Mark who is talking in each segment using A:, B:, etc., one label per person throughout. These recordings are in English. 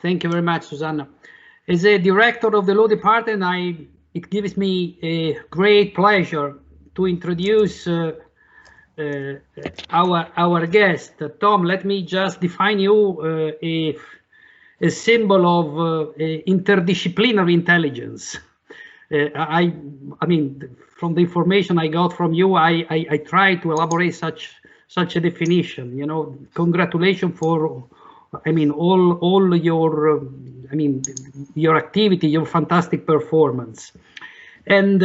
A: Thank you very much, Susanna. As a director of the law department, it gives me a great pleasure to introduce our guest. Tom, let me just define you a symbol of interdisciplinary intelligence. I mean, from the information I got from you, I try to elaborate such a definition. You know, congratulations for, I mean, all your, I mean, your activity, your fantastic performance. And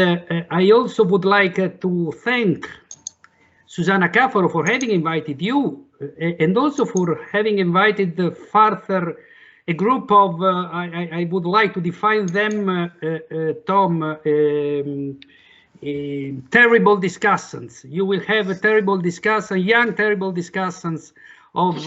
A: I also would like to thank Susanna Cafaro for having invited you, and also for having invited further a group of, I would like to define them, Tom, terrible discussants. You will have a terrible discussant, young terrible discussants of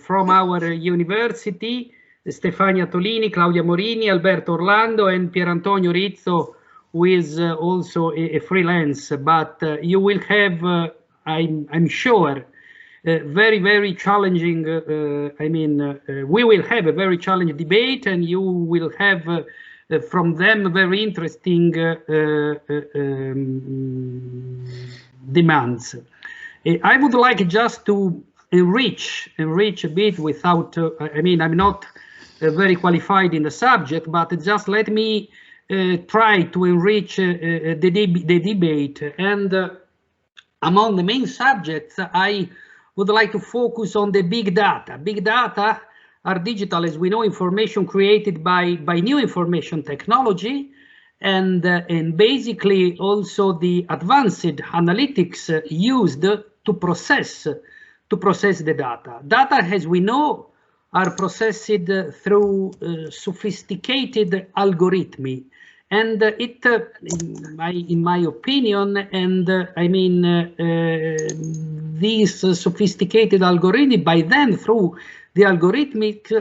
A: from our university, Stefania Attolini, Claudia Morini, Alberto Orlando, and Pierantonio Rizzo, who is also a freelance. But you will have, I'm sure, very, very challenging. I mean, we will have a very challenging debate, and you will have from them very interesting demands. I would like just to enrich a bit without, I mean, I'm not very qualified in the subject, but just let me try to enrich the debate. And among the main subjects, I would like to focus on the big data. Big data are digital, as we know, information created by new information technology, and basically also the advanced analytics used to process the data. Data, as we know, are processed through sophisticated algorithms. And it, in my opinion, and I mean, these sophisticated algorithms, by then through the algorithmic,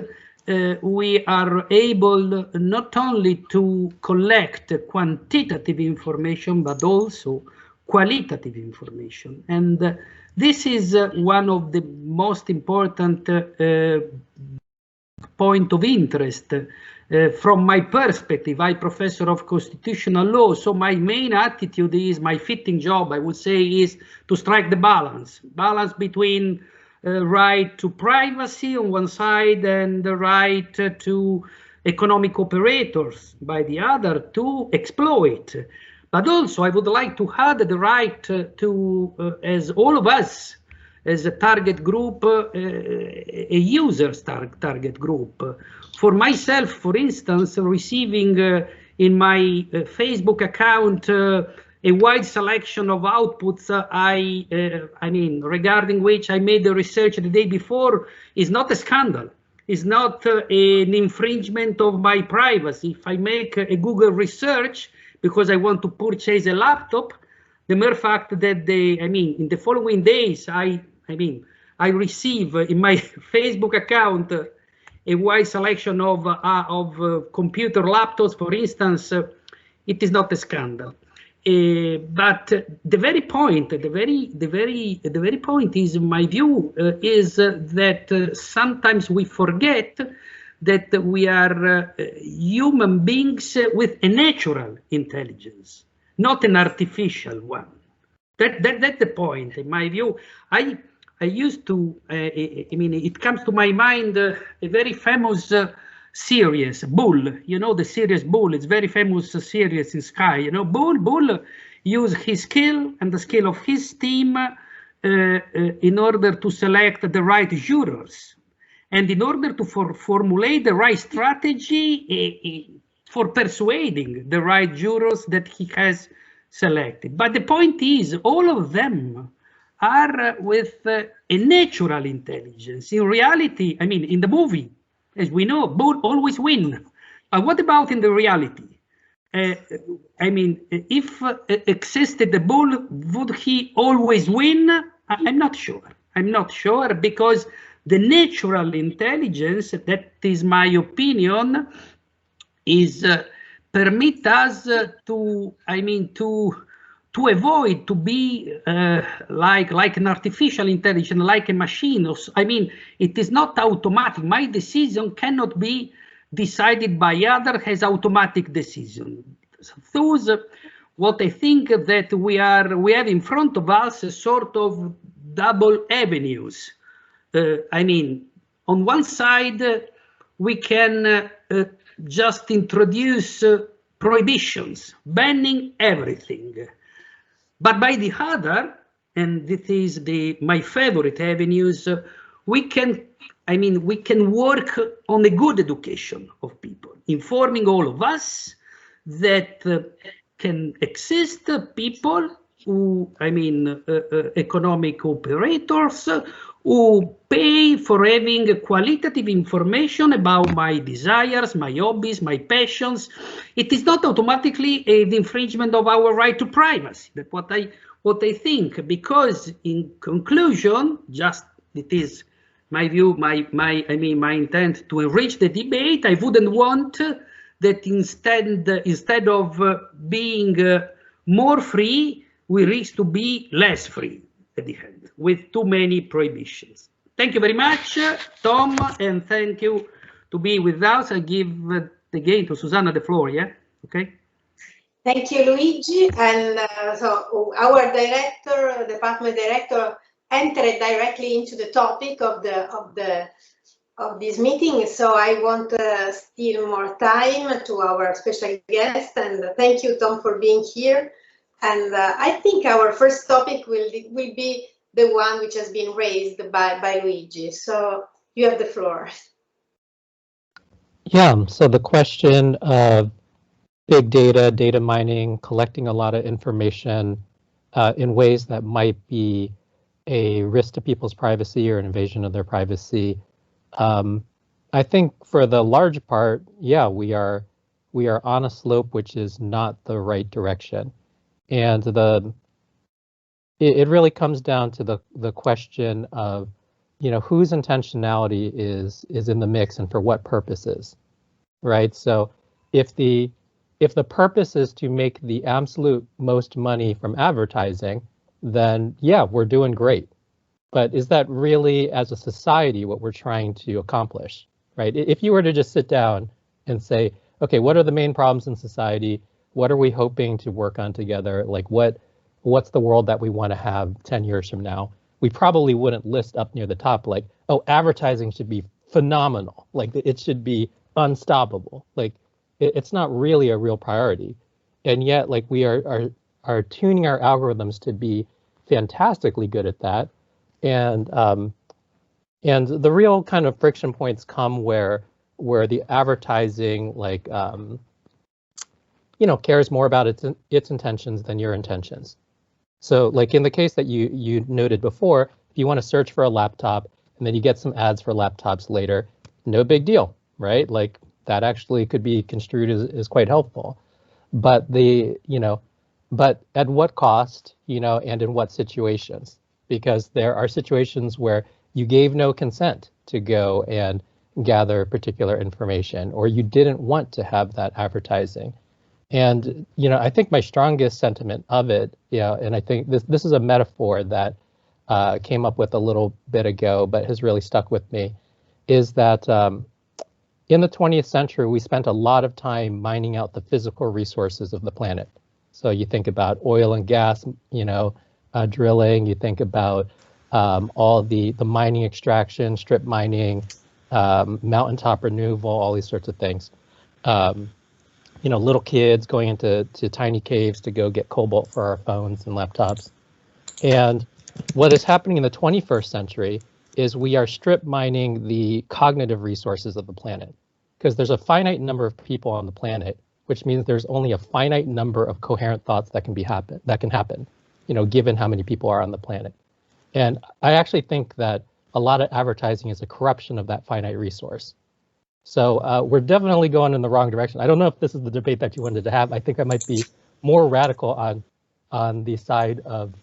A: we are able not only to collect quantitative information, but also qualitative information. And this is one of the most important point of interest. From my perspective, I'm professor of constitutional law, so my main attitude is, my fitting job, I would say, is to strike the balance between right to privacy on one side and the right to economic operators by the other to exploit. But also I would like to add the right to, as all of us, as a target group, a user's target group. For myself, for instance, receiving in my Facebook account a wide selection of outputs, I mean, regarding which I made the research the day before, is not a scandal. It's not an infringement of my privacy. If I make a Google research because I want to purchase a laptop, the mere fact that I mean, in the following days, I receive in my Facebook account a wide selection of computer laptops, for instance, it is not a scandal. But the very point, the very point is, in my view, is that sometimes we forget that we are human beings with a natural intelligence, not an artificial one. That's the point, in my view. I used to, I mean, it comes to my mind a very famous series, Bull. You know, the series Bull. It's very famous series in Sky. You know, Bull used his skill and the skill of his team in order to select the right jurors, and in order to formulate the right strategy for persuading the right jurors that he has selected. But the point is, all of them are with a natural intelligence. In reality, I mean, in the movie, as we know, Bull always win. What about in the reality? I mean, if existed the Bull, would he always win? I'm not sure. I'm not sure, because the natural intelligence, that is my opinion, is permit us to, I mean, to avoid to be like an artificial intelligence, like a machine. I mean, it is not automatic. My decision cannot be decided by others as automatic decision. Thus, what I think that we have in front of us a sort of double avenues. I mean, on one side, we can just introduce prohibitions, banning everything. But by the other, and this is my favorite avenues, we can work on a good education of people, informing all of us that can exist people who, economic operators who pay for having qualitative information about my desires, my hobbies, my passions. It is not automatically the infringement of our right to privacy. That's what I think, because in conclusion, just it is my view, my intent to enrich the debate. I wouldn't want that instead of being more free, we risk to be less free at the end, with too many prohibitions. Thank you very much, Tom, and thank you to be with us. I give again to Susanna the floor, yeah? Okay.
B: Thank you, Luigi. And so our director, department director, entered directly into the topic of this meeting. So I won't steal more time to our special guest. And thank you, Tom, for being here. And I think our first topic will be the one which has been raised by Luigi. So you have the floor.
C: Yeah, so the question of big data, data mining, collecting a lot of information in ways that might be a risk to people's privacy or an invasion of their privacy. I think for the large part, yeah, we are on a slope which is not the right direction. And it really comes down to the question of, whose intentionality is in the mix and for what purposes, right? So if the purpose is to make the absolute most money from advertising, then yeah, we're doing great. But is that really, as a society, what we're trying to accomplish, right? If you were to just sit down and say, okay, what are the main problems in society? What are we hoping to work on together? Like what's the world that we want to have 10 years from now? We probably wouldn't list up near the top like, oh, advertising should be phenomenal. Like it should be unstoppable. Like it's not really a real priority. And yet like we are tuning our algorithms to be fantastically good at that. And the real kind of friction points come where the advertising like cares more about its intentions than your intentions. So like in the case that you noted before, if you want to search for a laptop and then you get some ads for laptops later, no big deal, right? Like that actually could be construed as quite helpful. But but at what cost, and in what situations? Because there are situations where you gave no consent to go and gather particular information, or you didn't want to have that advertising. And, I think my strongest sentiment of it, and I think this is a metaphor that came up with a little bit ago, but has really stuck with me, is that in the 20th century, we spent a lot of time mining out the physical resources of the planet. So you think about oil and gas, drilling, you think about all the mining extraction, strip mining, mountaintop removal, all these sorts of things. Little kids going into tiny caves to go get cobalt for our phones and laptops. And what is happening in the 21st century is we are strip mining the cognitive resources of the planet, because there's a finite number of people on the planet, which means there's only a finite number of coherent thoughts that can happen, given how many people are on the planet. And I actually think that a lot of advertising is a corruption of that finite resource. So we're definitely going in the wrong direction. I don't know if this is the debate that you wanted to have. I think I might be more radical on the side of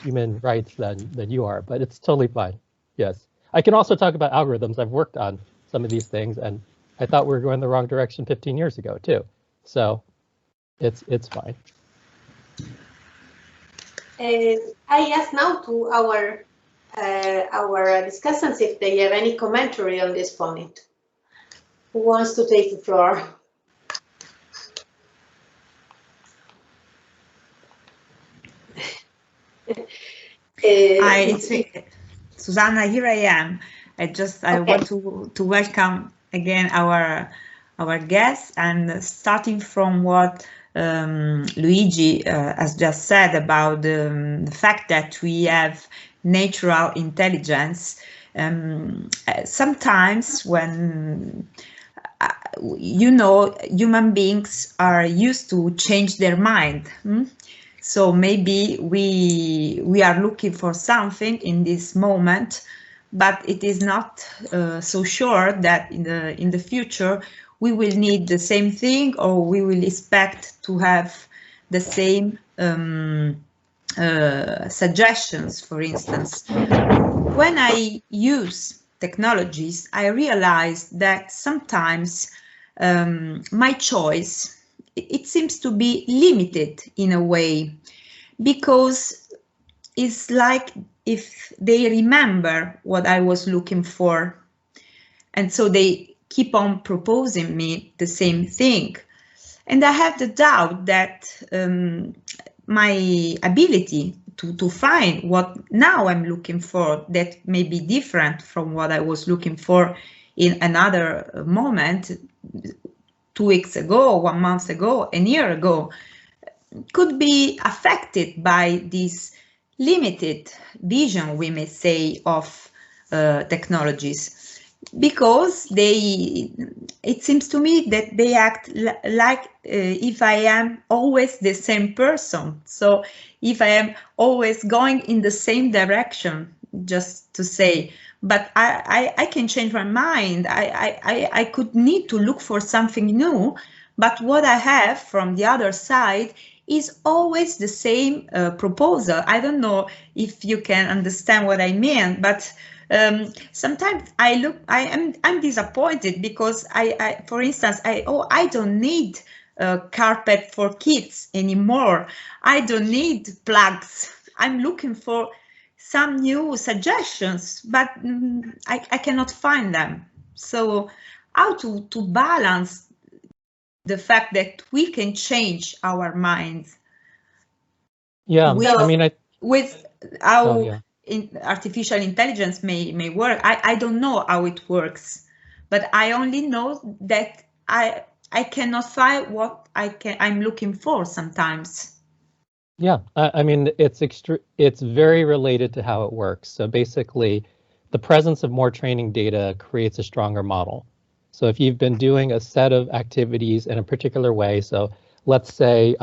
C: human rights than you are, but it's totally fine. Yes. I can also talk about algorithms. I've worked on some of these things, and I thought we were going the wrong direction 15 years ago too. So it's fine.
B: I ask now to our discussants if they have any commentary on this point. Who wants to take the floor?
D: Susanna, here I am. I want to welcome again our guests, and starting from what Luigi has just said about the fact that we have natural intelligence. Sometimes when human beings are used to change their mind. So maybe we are looking for something in this moment, but it is not so sure that in the future we will need the same thing, or we will expect to have the same suggestions, for instance. When I use technologies, I realized that sometimes my choice, it seems to be limited in a way, because it's like if they remember what I was looking for, and so they keep on proposing me the same thing. And I have the doubt that my ability to find what now I'm looking for, that may be different from what I was looking for in another moment, 2 weeks ago, 1 month ago, a year ago, could be affected by this limited vision, we may say, of technologies, because it seems to me that they act like if I am always the same person. So if I am always going in the same direction, just to say, but I can change my mind. I could need to look for something new, but what I have from the other side is always the same proposal. I don't know if you can understand what I mean, but sometimes I'm disappointed because for instance, I don't need a carpet for kids anymore. I don't need plugs. I'm looking for some new suggestions, but I cannot find them. So how to balance the fact that we can change our minds?
C: Yeah,
D: with how artificial intelligence may work. I don't know how it works, but I only know that I cannot find what I'm looking for sometimes.
C: Yeah, I mean, it's very related to how it works. So basically, the presence of more training data creates a stronger model. So if you've been doing a set of activities in a particular way, so let's say,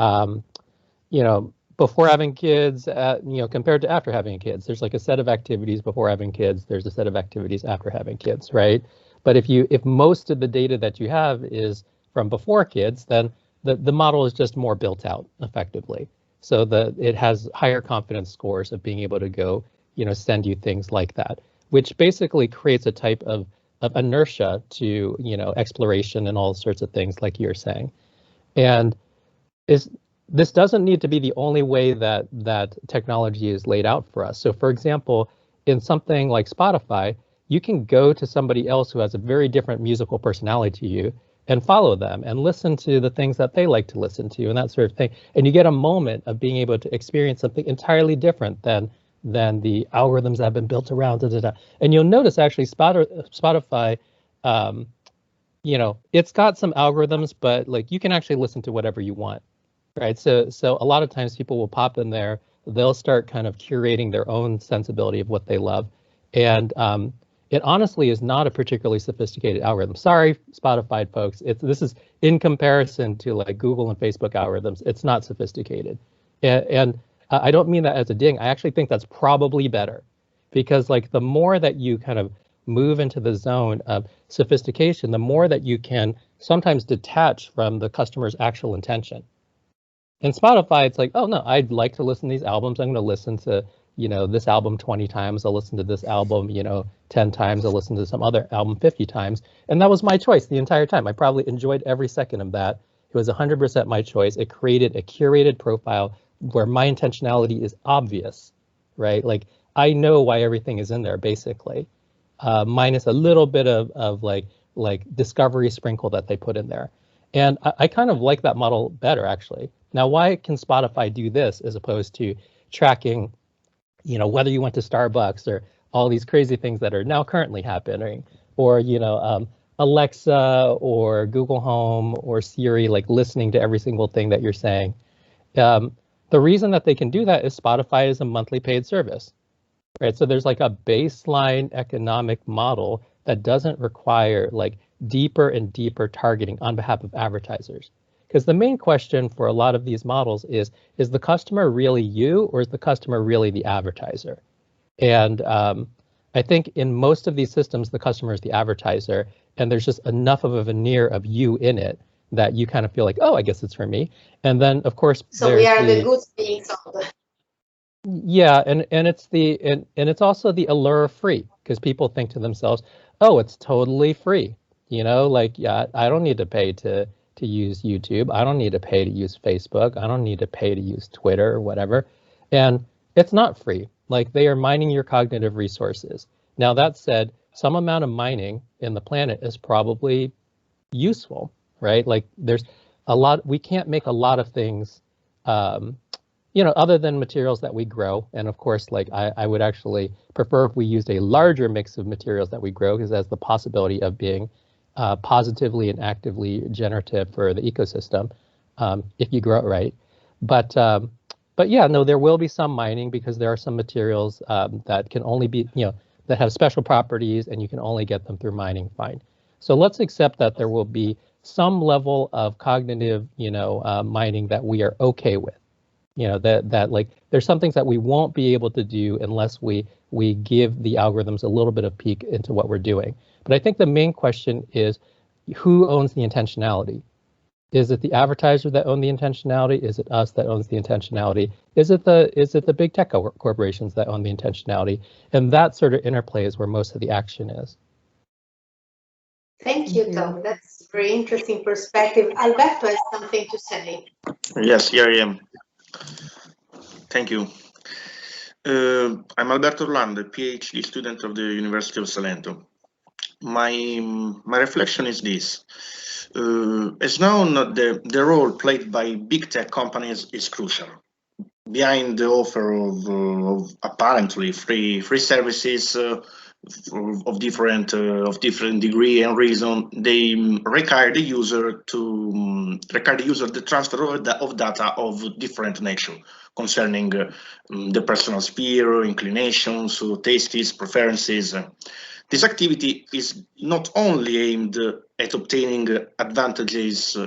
C: before having kids, compared to after having kids, there's like a set of activities before having kids, there's a set of activities after having kids, right? But if most of the data that you have is from before kids, then the model is just more built out effectively. So it has higher confidence scores of being able to go, send you things like that, which basically creates a type of inertia to, exploration and all sorts of things like you're saying. And this doesn't need to be the only way that technology is laid out for us. So for example, in something like Spotify, you can go to somebody else who has a very different musical personality to you and follow them and listen to the things that they like to listen to and that sort of thing. And you get a moment of being able to experience something entirely different than the algorithms that have been built around. And you'll notice actually Spotify, it's got some algorithms, but like you can actually listen to whatever you want, right? So a lot of times people will pop in there, they'll start kind of curating their own sensibility of what they love. And it honestly is not a particularly sophisticated algorithm. Sorry, Spotify folks. This is in comparison to like Google and Facebook algorithms. It's not sophisticated, and I don't mean that as a ding. I actually think that's probably better, because like the more that you kind of move into the zone of sophistication, the more that you can sometimes detach from the customer's actual intention. In Spotify, it's like, oh no, I'd like to listen to these albums. I'm going to listen to this album 20 times, I'll listen to this album, 10 times, I'll listen to some other album 50 times. And that was my choice the entire time. I probably enjoyed every second of that. It was 100% my choice. It created a curated profile where my intentionality is obvious, right? Like I know why everything is in there basically, minus a little bit of like like discovery sprinkle that they put in there. And I kind of like that model better, actually. Now, why can Spotify do this as opposed to tracking, you know, whether you went to Starbucks or all these crazy things that are now currently happening, or, you know, Alexa or Google Home or Siri, like listening to every single thing that you're saying. The reason that they can do that is Spotify is a monthly paid service, right? So there's like a baseline economic model that doesn't require like deeper and deeper targeting on behalf of advertisers. Because the main question for a lot of these models is the customer really you, or is the customer really the advertiser? And I think in most of these systems, the customer is the advertiser, and there's just enough of a veneer of you in it that you kind of feel like, oh, I guess it's for me. And then, of course,
B: so we are the good beings of the...
C: Yeah, and it's also the allure of free, because people think to themselves, oh, it's totally free. You know, like, yeah, I don't need to pay to use YouTube. I don't need to pay to use Facebook. I don't need to pay to use Twitter or whatever. And it's not free. Like, they are mining your cognitive resources. Now, that said, some amount of mining in the planet is probably useful, right? Like, there's a lot, we can't make a lot of things, you know, other than materials that we grow. And of course, like, I would actually prefer if we used a larger mix of materials that we grow, because that's the possibility of being positively and actively generative for the ecosystem, if you grow it right. But yeah, no, there will be some mining, because there are some materials that can only be, you know, that have special properties, and you can only get them through mining. Fine. So let's accept that there will be some level of cognitive, you know, mining that we are okay with. You know, that like, there's some things that we won't be able to do unless we give the algorithms a little bit of peek into what we're doing. But I think the main question is, who owns the intentionality? Is it the advertiser that owns the intentionality? Is it us that owns the intentionality? Is it the big tech corporations that own the intentionality? And that sort of interplay is where most of the action is.
B: Thank you, Tom. That's a very interesting perspective. Alberto has something to say.
E: Yes, here I am. Thank you. I'm Alberto Orlando, a PhD student of the University of Salento. My reflection is this. As known, the role played by big tech companies is crucial. Behind the offer of apparently free services of different degree and reason, they require the user the transfer of data of different nature concerning the personal sphere, inclinations, tastes, preferences. This activity is not only aimed at obtaining advantages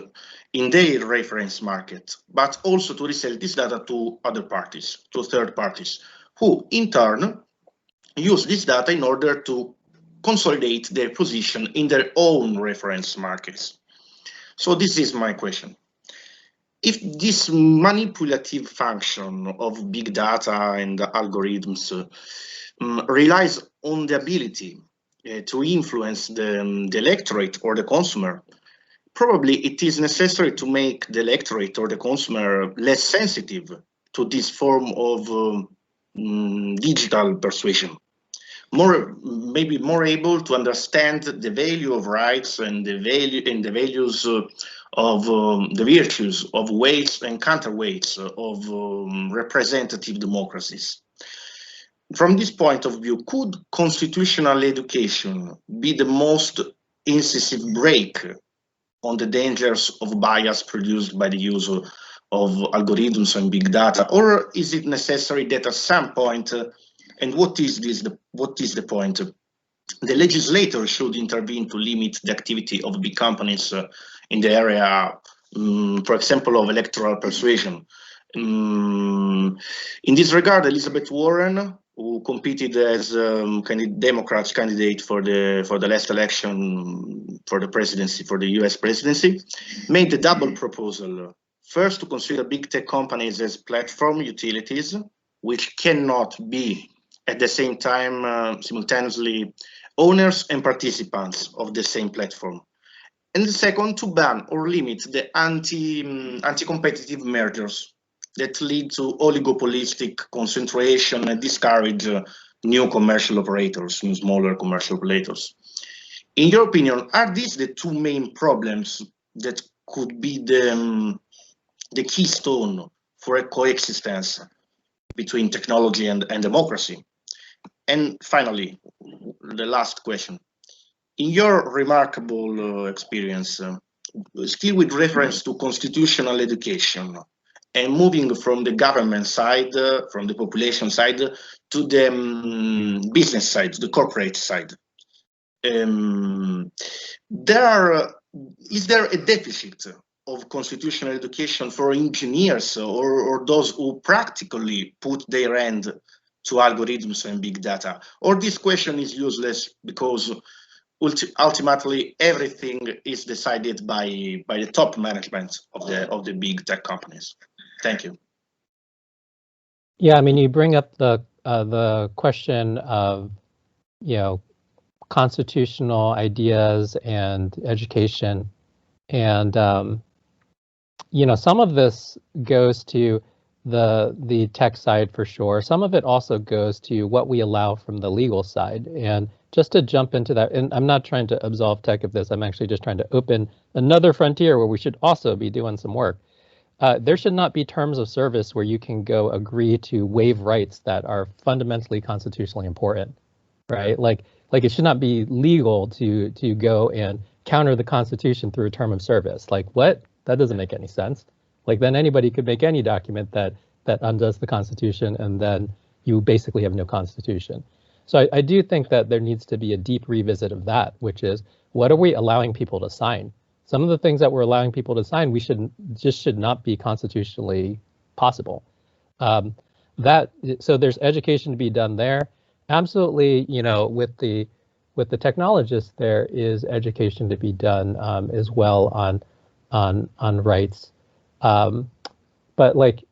E: in their reference market, but also to resell this data to other parties, to third parties, who in turn use this data in order to consolidate their position in their own reference markets. So this is my question. If this manipulative function of big data and algorithms relies on the ability to influence the electorate or the consumer, probably it is necessary to make the electorate or the consumer less sensitive to this form of digital persuasion, maybe more able to understand the value of rights and the values of the virtues of weights and counterweights of representative democracies. From this point of view, could constitutional education be the most incisive brake on the dangers of bias produced by the use of algorithms and big data, or is it necessary that at some point, and what is the point? The legislator should intervene to limit the activity of big companies in the area, for example, of electoral persuasion. In this regard, Elizabeth Warren, who competed as Democrats candidate for the last election for the presidency, for the US presidency, made the double proposal. First, to consider big tech companies as platform utilities, which cannot be at the same time simultaneously owners and participants of the same platform. And the second, to ban or limit the anti-competitive mergers that lead to oligopolistic concentration and discourage new commercial operators, new smaller commercial operators. In your opinion, are these the two main problems that could be the keystone for a coexistence between technology and democracy? And finally, the last question. In your remarkable experience, still with reference to constitutional education and moving from the government side, from the population side, to the business side, the corporate side, is there a deficit of constitutional education for engineers or those who practically put their hand to algorithms and big data? Or this question is useless because ultimately everything is decided by the top management of the big tech companies? Thank you.
C: Yeah, I mean, you bring up the question of, constitutional ideas and education, and some of this goes to the tech side for sure. Some of it also goes to what we allow from the legal side. And just to jump into that, and I'm not trying to absolve tech of this, I'm actually just trying to open another frontier where we should also be doing some work. There should not be terms of service where you can go agree to waive rights that are fundamentally constitutionally important, right? Like it should not be legal to go and counter the Constitution through a term of service. Like what? That doesn't make any sense. Like then anybody could make any document that undoes the Constitution, and then you basically have no Constitution. So I do think that there needs to be a deep revisit of that, which is what are we allowing people to sign? Some of the things that we're allowing people to sign, we should not be constitutionally possible. So there's education to be done there. Absolutely, with the technologists, there is education to be done as well on rights. But like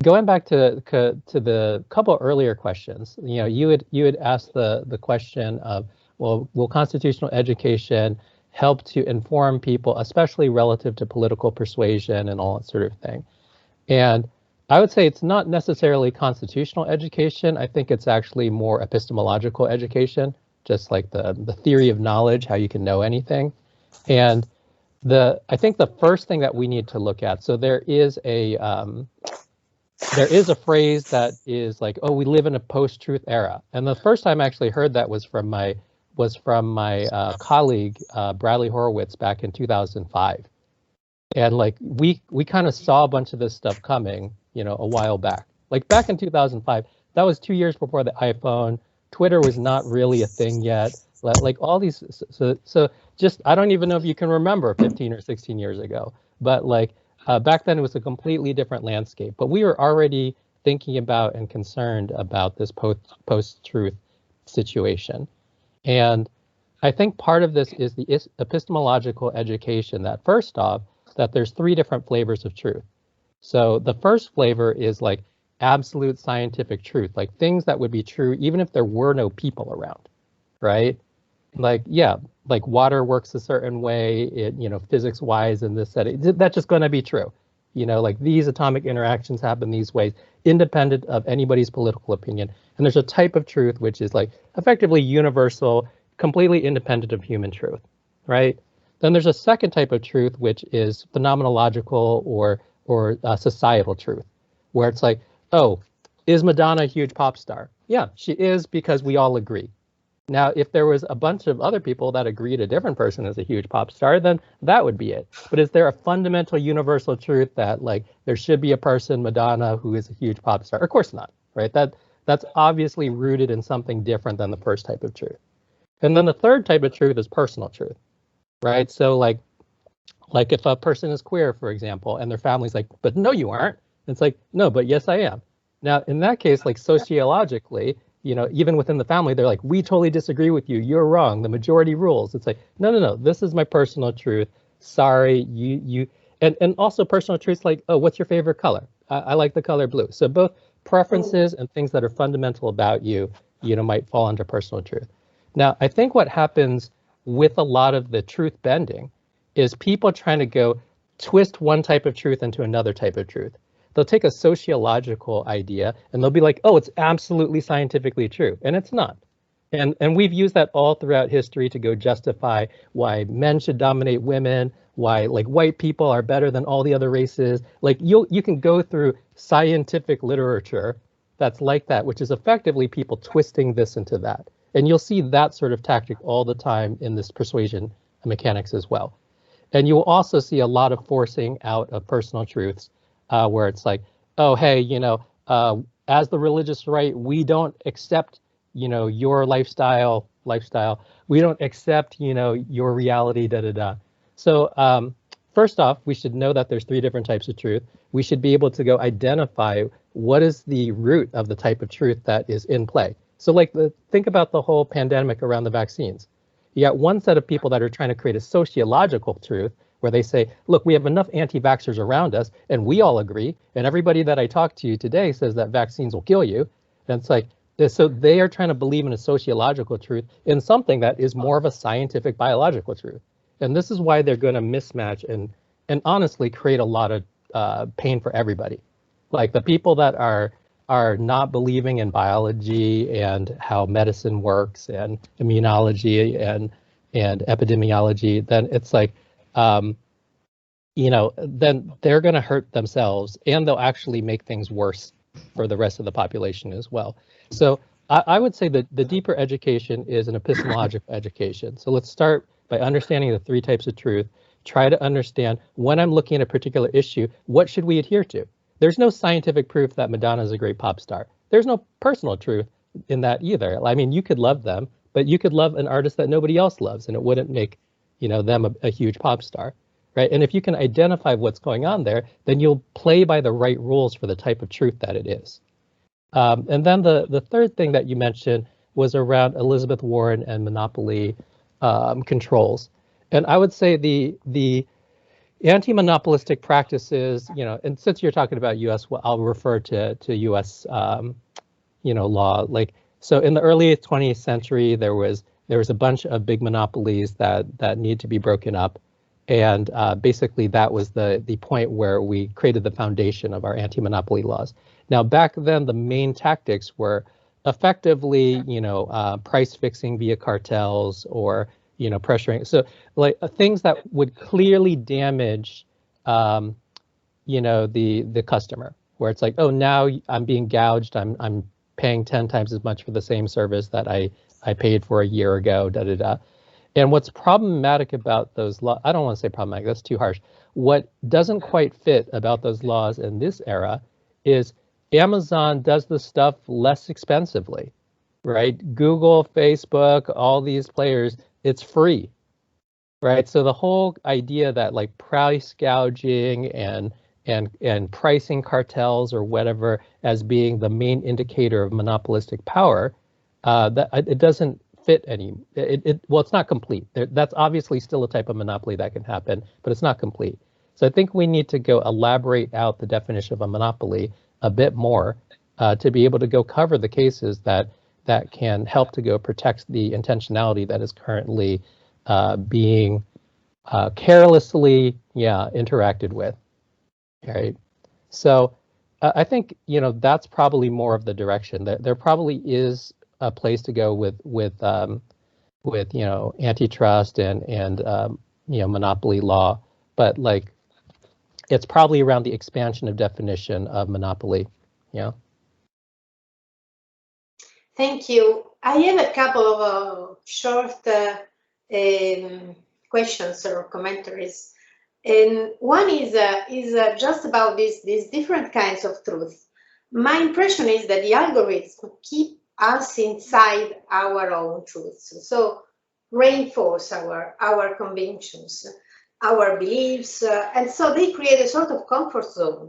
C: going back to the couple earlier questions, you had asked the question of, well, will constitutional education help to inform people, especially relative to political persuasion and all that sort of thing? And I would say it's not necessarily constitutional education. I think it's actually more epistemological education, just like the theory of knowledge, how you can know anything. And I think the first thing that we need to look at, so there is a phrase that is like, oh, we live in a post-truth era. And the first time I actually heard that was from my colleague, Bradley Horowitz, back in 2005. And like, we kind of saw a bunch of this stuff coming, a while back. Like back in 2005, that was 2 years before the iPhone. Twitter was not really a thing yet. Like all these, so just, I don't even know if you can remember 15 or 16 years ago, but like back then it was a completely different landscape. But we were already thinking about and concerned about this post-truth situation. And I think part of this is the epistemological education that first off, that there's 3 different flavors of truth. So the first flavor is like absolute scientific truth, like things that would be true even if there were no people around, right? Like, yeah, like water works a certain way, physics wise in this setting, that's just going to be true. Like these atomic interactions happen these ways, independent of anybody's political opinion. And there's a type of truth which is like effectively universal, completely independent of human truth, right? Then there's a second type of truth, which is phenomenological or societal truth, where it's like, oh, is Madonna a huge pop star? Yeah, she is, because we all agree. Now, if there was a bunch of other people that agreed a different person is a huge pop star, then that would be it. But is there a fundamental universal truth that like there should be a person, Madonna, who is a huge pop star? Of course not, right? That's obviously rooted in something different than the first type of truth. And then the third type of truth is personal truth, right? So like if a person is queer, for example, and their family's like, but no, you aren't. It's like, no, but yes, I am. Now, in that case, like sociologically, even within the family, they're like, we totally disagree with you. You're wrong. The majority rules. It's like, no. This is my personal truth. Sorry, you. And also personal truths like, oh, what's your favorite color? I like the color blue. So both preferences and things that are fundamental about you, might fall under personal truth. Now, I think what happens with a lot of the truth bending is people trying to go twist one type of truth into another type of truth. They'll take a sociological idea and they'll be like, oh, it's absolutely scientifically true. And it's not. And we've used that all throughout history to go justify why men should dominate women, why like white people are better than all the other races. Like you can go through scientific literature that's like that, which is effectively people twisting this into that. And you'll see that sort of tactic all the time in this persuasion mechanics as well. And you will also see a lot of forcing out of personal truths where it's like, oh, hey, you know, as the religious right, we don't accept, you know, your lifestyle. We don't accept, you know, your reality, So first off, we should know that there's 3 different types of truth. We should be able to go identify what is the root of the type of truth that is in play. So like think about the whole pandemic around the vaccines. You got one set of people that are trying to create a sociological truth where they say, look, we have enough anti-vaxxers around us and we all agree. And everybody that I talked to today says that vaccines will kill you. And it's like, so they are trying to believe in a sociological truth in something that is more of a scientific biological truth. And this is why they're going to mismatch and honestly create a lot of pain for everybody. Like the people that are not believing in biology and how medicine works and immunology and epidemiology, then it's like, you know, then they're going to hurt themselves and they'll actually make things worse for the rest of the population as well. So I would say that the deeper education is an epistemological education. So let's start by understanding the 3 types of truth. Try to understand when I'm looking at a particular issue, what should we adhere to? There's no scientific proof that Madonna is a great pop star. There's no personal truth in that either. I mean, you could love them, but you could love an artist that nobody else loves and it wouldn't make, you know, them a huge pop star, right? And if you can identify what's going on there, then you'll play by the right rules for the type of truth that it is. And then the third thing that you mentioned was around Elizabeth Warren and monopoly controls. And I would say the anti-monopolistic practices, you know, and since you're talking about U.S., well, I'll refer to U.S. You know, law. Like, so in the early 20th century, there was a bunch of big monopolies that need to be broken up, and basically that was the point where we created the foundation of our anti-monopoly laws. Now, back then, the main tactics were effectively, you know, price fixing via cartels or, you know, pressuring. So like things that would clearly damage, you know, the customer, where it's like, oh, now I'm being gouged. I'm paying 10 times as much for the same service that I paid for a year ago, And what's problematic about those laws, I don't want to say problematic, that's too harsh. What doesn't quite fit about those laws in this era is Amazon does the stuff less expensively, right? Google, Facebook, all these players, it's free, right? So the whole idea that like price gouging and pricing cartels or whatever as being the main indicator of monopolistic power, that it doesn't fit any. Well, it's not complete. That's obviously still a type of monopoly that can happen, but it's not complete. So I think we need to go elaborate out the definition of a monopoly a bit more to be able to go cover the cases that can help to go protect the intentionality that is currently being carelessly, interacted with. Right. So I think, you know, that's probably more of the direction. There probably is a place to go with you know, antitrust and you know, monopoly law, but like it's probably around the expansion of definition of monopoly. Yeah.
B: Thank you. I have a couple of short questions or commentaries. And one is just about these different kinds of truth. My impression is that the algorithms keep us inside our own truths, so reinforce our convictions, our beliefs, and so they create a sort of comfort zone.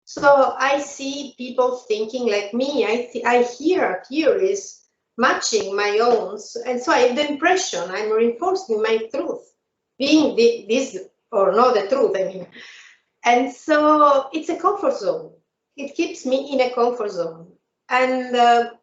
B: So I see people thinking like me. I hear theories matching my own, and so I have the impression I'm reinforcing my truth, being this or not the truth, I mean. And so it's a comfort zone. It keeps me in a comfort zone. And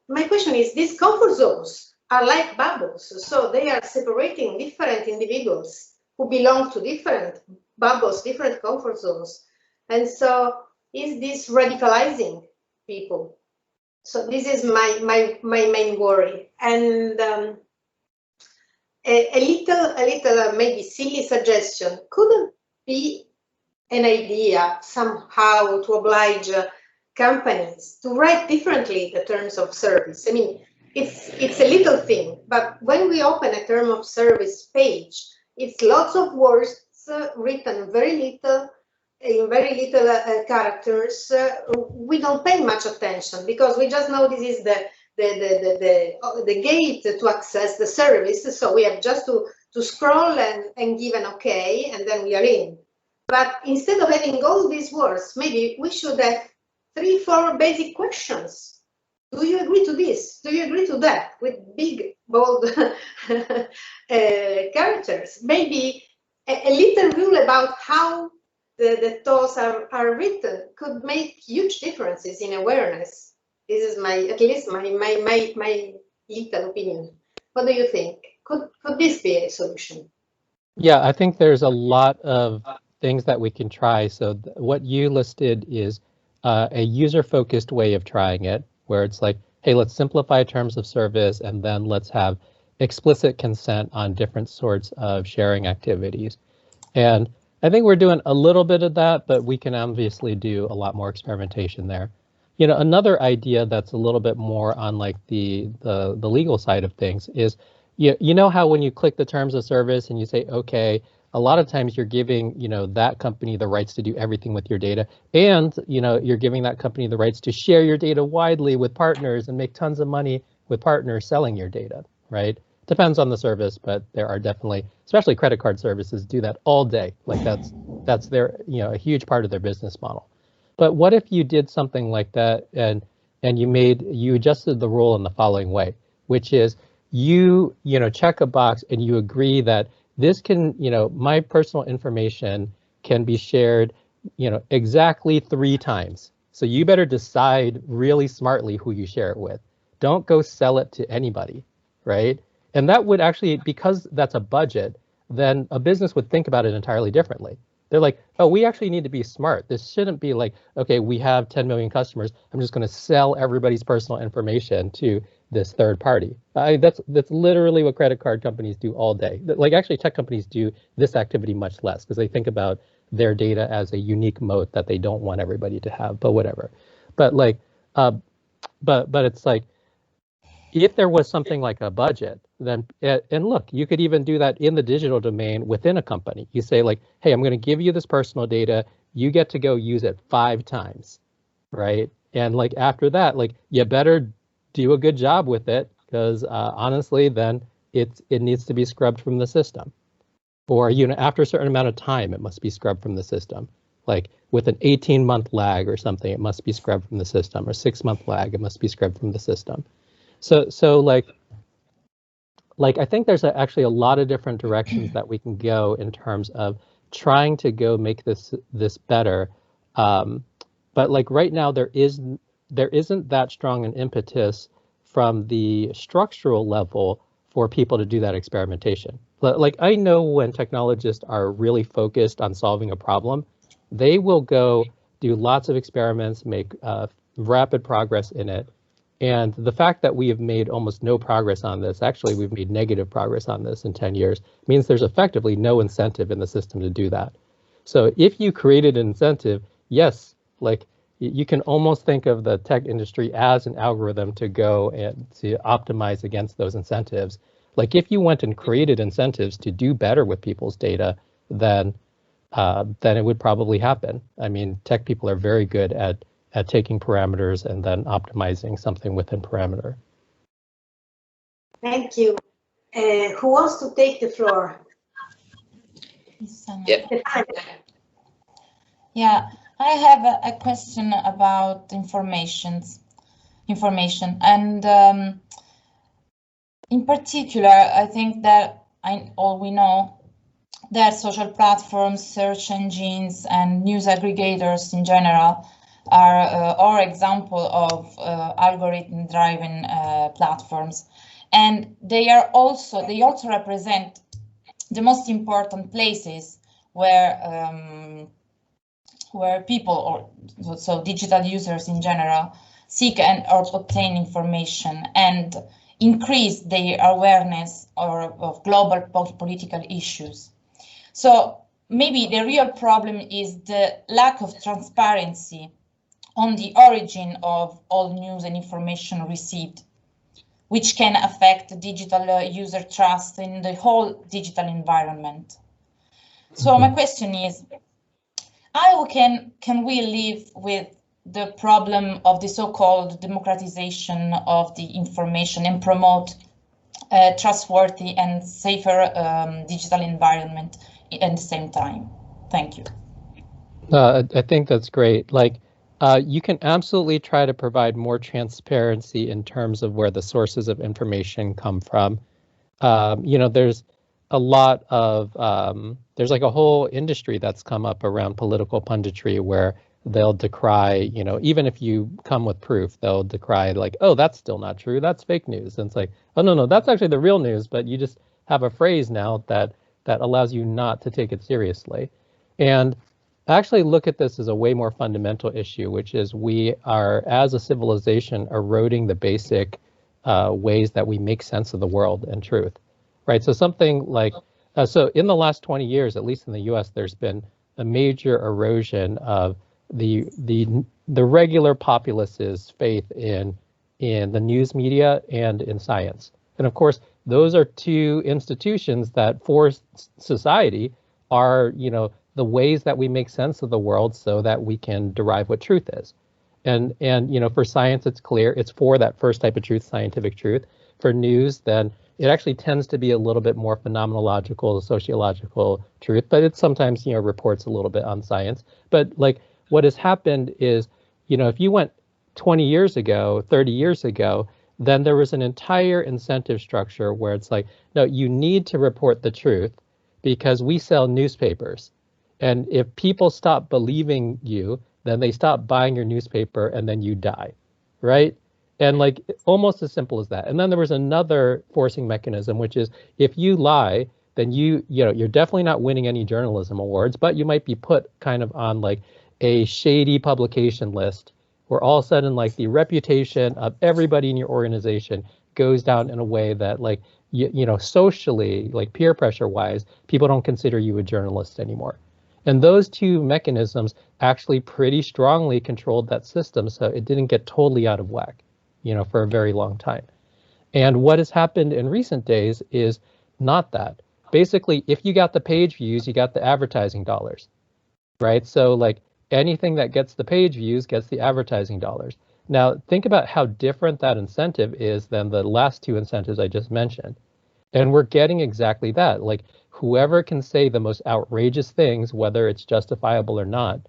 B: my question is, these comfort zones are like bubbles. So they are separating different individuals who belong to different bubbles, different comfort zones. And so is this radicalizing people? So this is my main worry. And a little maybe silly suggestion. Couldn't be an idea somehow to oblige companies to write differently the terms of service? I mean, it's a little thing, but when we open a term of service page, it's lots of words written very little, in very little characters. We don't pay much attention because we just know this is the gate to access the service. So we have just to scroll and give an okay, and then we are in. But instead of having all these words, maybe we should have 3-4 basic questions. Do you agree to this? Do you agree to that? With big, bold characters. Maybe a little rule about how the TOS are written could make huge differences in awareness. This is at least my little opinion. What do you think? Could this be a solution?
C: Yeah, I think there's a lot of things that we can try. So what you listed is a user-focused way of trying it, where it's like, hey, let's simplify terms of service, and then let's have explicit consent on different sorts of sharing activities. And I think we're doing a little bit of that, but we can obviously do a lot more experimentation there. You know, another idea that's a little bit more on like the legal side of things is, you know how when you click the terms of service and you say, okay, a lot of times you're giving, you know, that company the rights to do everything with your data, and, you know, you're giving that company the rights to share your data widely with partners and make tons of money with partners selling your data, right? Depends on the service, but there are definitely, especially credit card services, do that all day. Like that's their, you know, a huge part of their business model. But what if you did something like that and you adjusted the rule in the following way, which is you know, check a box and you agree that this can, you know, my personal information can be shared, you know, exactly 3 times. So you better decide really smartly who you share it with. Don't go sell it to anybody, right? And that would actually, because that's a budget, then a business would think about it entirely differently. They're like, oh, we actually need to be smart. This shouldn't be like, okay, we have 10 million customers. I'm just going to sell everybody's personal information to this third party. That's literally what credit card companies do all day. Like actually tech companies do this activity much less because they think about their data as a unique moat that they don't want everybody to have, but whatever. But like, but it's like, if there was something like a budget, then, and look, you could even do that in the digital domain within a company. You say like, hey, I'm going to give you this personal data. You get to go use it 5 times, right? And like after that, like you better do a good job with it because honestly, then it needs to be scrubbed from the system. Or, you know, after a certain amount of time, it must be scrubbed from the system. Like with an 18-month lag or something, it must be scrubbed from the system. Or 6-month lag, it must be scrubbed from the system. So like I think there's actually a lot of different directions that we can go in terms of trying to go make this better. But like right now, there isn't that strong an impetus from the structural level for people to do that experimentation. Like I know when technologists are really focused on solving a problem, they will go do lots of experiments, make rapid progress in it. And the fact that we have made almost no progress on this, actually we've made negative progress on this in 10 years, means there's effectively no incentive in the system to do that. So if you created an incentive, yes, like you can almost think of the tech industry as an algorithm to go and to optimize against those incentives. Like if you went and created incentives to do better with people's data, then it would probably happen. I mean, tech people are very good at taking parameters and then optimizing something within parameter.
B: Thank you. Who wants to take the floor?
F: Yeah, I have a question about information, and in particular, I think that all we know that social platforms, search engines, and news aggregators in general are example of algorithm-driven platforms, and they also represent the most important places where people, or so digital users in general, seek and or obtain information and increase their awareness of global political issues. So maybe the real problem is the lack of transparency on the origin of all news and information received, which can affect digital user trust in the whole digital environment. So my question is, how can we live with the problem of the so-called democratization of the information and promote a trustworthy and safer digital environment at the same time? Thank you.
C: I think that's great. Like, you can absolutely try to provide more transparency in terms of where the sources of information come from. You know, there's a lot of, there's like a whole industry that's come up around political punditry where they'll decry, you know, even if you come with proof, they'll decry like, oh, that's still not true, that's fake news. And it's like, oh, no, that's actually the real news, but you just have a phrase now that allows you not to take it seriously. And actually look at this as a way more fundamental issue, which is we are, as a civilization, eroding the basic ways that we make sense of the world and truth, right? So something like, so in the last 20 years, at least in the US, there's been a major erosion of the regular populace's faith in the news media and in science. And of course, those are two institutions that for society are, you know, the ways that we make sense of the world so that we can derive what truth is. And you know, for science, it's clear it's for that first type of truth, scientific truth. For news, then it actually tends to be a little bit more phenomenological, sociological truth, but it sometimes, you know, reports a little bit on science. But like what has happened is, you know, if you went 20 years ago, 30 years ago, then there was an entire incentive structure where it's like, no, you need to report the truth because we sell newspapers. And if people stop believing you, then they stop buying your newspaper and then you die, right? And like almost as simple as that. And then there was another forcing mechanism, which is if you lie, then you know, you're definitely not winning any journalism awards, but you might be put kind of on like a shady publication list where all of a sudden like the reputation of everybody in your organization goes down in a way that like, you know, socially, like peer pressure wise, people don't consider you a journalist anymore. And those two mechanisms actually pretty strongly controlled that system, so it didn't get totally out of whack, you know, for a very long time. And what has happened in recent days is not that. Basically, if you got the page views, you got the advertising dollars, right? So like anything that gets the page views gets the advertising dollars. Now, think about how different that incentive is than the last two incentives I just mentioned. And we're getting exactly that. Like, whoever can say the most outrageous things, whether it's justifiable or not,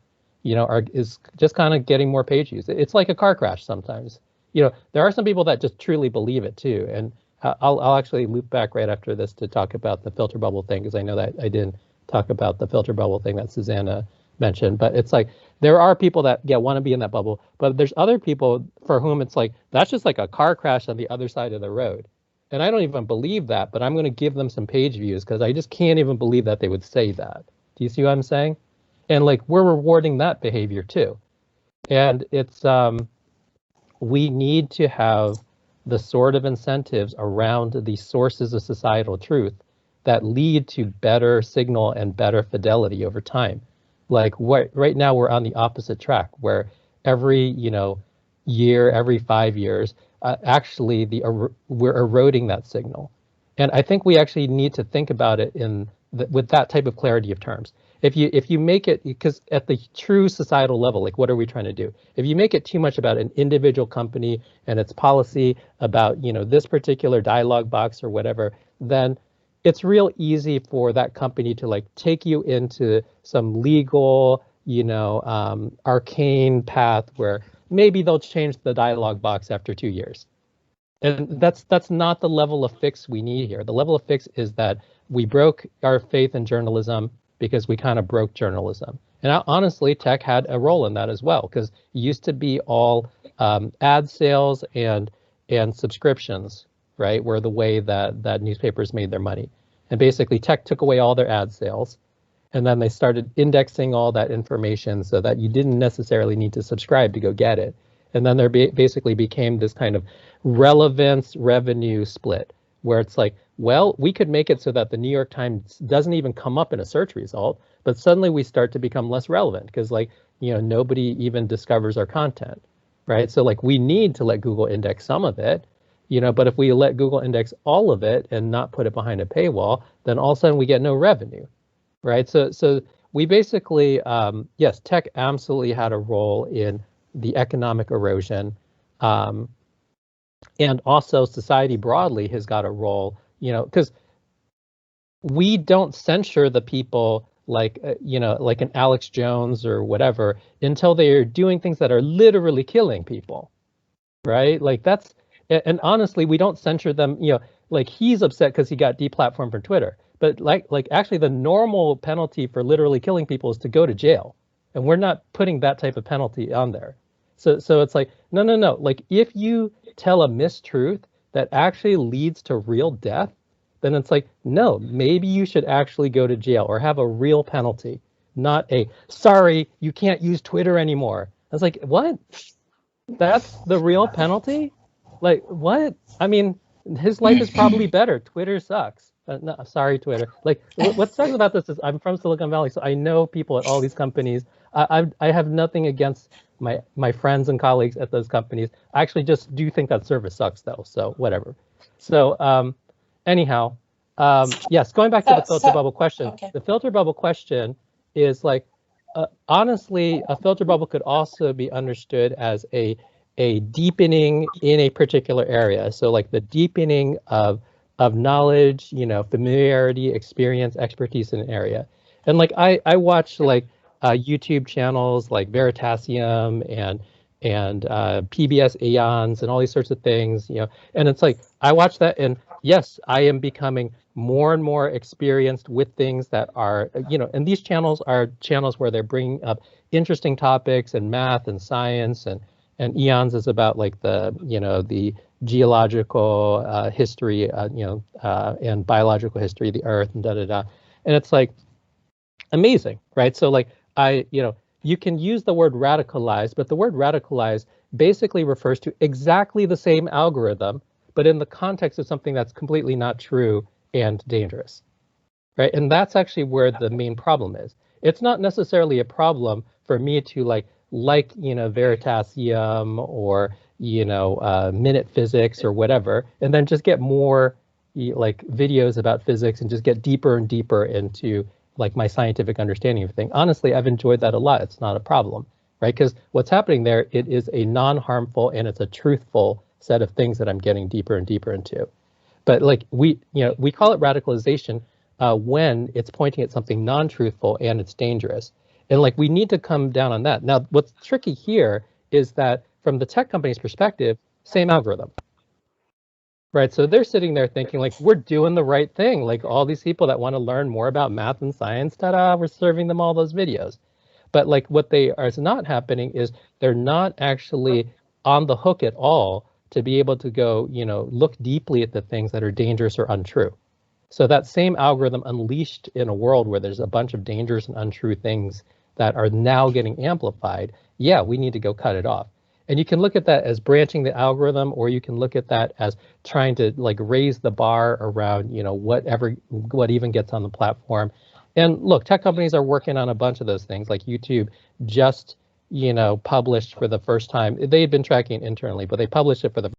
C: you know, is just kind of getting more page views. It's like a car crash sometimes. You know, there are some people that just truly believe it too. And I'll actually loop back right after this to talk about the filter bubble thing, because I know that I didn't talk about the filter bubble thing that Susanna mentioned. But it's like there are people that want to be in that bubble, but there's other people for whom it's like that's just like a car crash on the other side of the road. And I don't even believe that, but I'm going to give them some page views because I just can't even believe that they would say that. Do you see what I'm saying? And like we're rewarding that behavior too. And it's we need to have the sort of incentives around the sources of societal truth that lead to better signal and better fidelity over time. Like right now we're on the opposite track where every, you know, year, every 5 years, actually we're eroding that signal. And I think we actually need to think about it with that type of clarity of terms. If you make it, because at the true societal level, like what are we trying to do? If you make it too much about an individual company and its policy about, you know, this particular dialogue box or whatever, then it's real easy for that company to like take you into some legal, you know, arcane path where maybe they'll change the dialogue box after 2 years. And that's not the level of fix we need here. The level of fix is that we broke our faith in journalism because we kind of broke journalism. And honestly, tech had a role in that as well, because it used to be all ad sales and subscriptions, right, were the way that newspapers made their money. And basically tech took away all their ad sales. And then they started indexing all that information so that you didn't necessarily need to subscribe to go get it. And then there basically became this kind of relevance revenue split where it's like, well, we could make it so that the New York Times doesn't even come up in a search result, but suddenly we start to become less relevant because like, nobody even discovers our content, right? So like we need to let Google index some of it, but if we let Google index all of it and not put it behind a paywall, then all of a sudden we get no revenue, right? So we basically, yes, tech absolutely had a role in the economic erosion. And also society broadly has got a role, because we don't censure the people like, like an Alex Jones or whatever until they're doing things that are literally killing people, right? Like that's, and honestly, we don't censure them, like he's upset because he got deplatformed from Twitter. But like actually the normal penalty for literally killing people is to go to jail. And we're not putting that type of penalty on there. So it's like, no. Like if you tell a mistruth that actually leads to real death, then it's like, no, maybe you should actually go to jail or have a real penalty, not a, sorry, you can't use Twitter anymore. I was like, what? That's the real penalty? Like, what? I mean, his life is probably better. Twitter sucks. No, sorry, Twitter. Like, what sucks about this is I'm from Silicon Valley, so I know people at all these companies. I have nothing against my friends and colleagues at those companies. I actually just do think that service sucks, though. So whatever. So anyhow, yes, going back to the filter bubble question. Okay. The filter bubble question is like, honestly, a filter bubble could also be understood as a deepening in a particular area. So like the deepening of knowledge, familiarity, experience, expertise in an area. And like I watch like YouTube channels like Veritasium and PBS Aeons and all these sorts of things, and it's like I watch that and yes, I am becoming more and more experienced with things that are, and these channels are channels where they're bringing up interesting topics and math and science and Eons is about like the geological history, and biological history of the Earth and and it's like amazing, right? So like you can use the word radicalized, but the word radicalized basically refers to exactly the same algorithm, but in the context of something that's completely not true and dangerous, right? And that's actually where the main problem is. It's not necessarily a problem for me to like Veritasium or Minute Physics or whatever, and then just get more like videos about physics and just get deeper and deeper into like my scientific understanding of things. Honestly, I've enjoyed that a lot. It's not a problem, right? Because what's happening there, it is a non-harmful and it's a truthful set of things that I'm getting deeper and deeper into. But like we call it radicalization when it's pointing at something non-truthful and it's dangerous. And like we need to come down on that. Now, what's tricky here is that from the tech company's perspective, same algorithm, right? So they're sitting there thinking like, we're doing the right thing. Like all these people that want to learn more about math and science, ta-da, we're serving them all those videos. But like what is not happening is they're not actually on the hook at all to be able to go, look deeply at the things that are dangerous or untrue. So that same algorithm unleashed in a world where there's a bunch of dangerous and untrue things that are now getting amplified, yeah, we need to go cut it off. And you can look at that as branching the algorithm, or you can look at that as trying to like raise the bar around, what even gets on the platform. And look, tech companies are working on a bunch of those things. Like YouTube just, published for the first time. They had been tracking internally, but they published it for the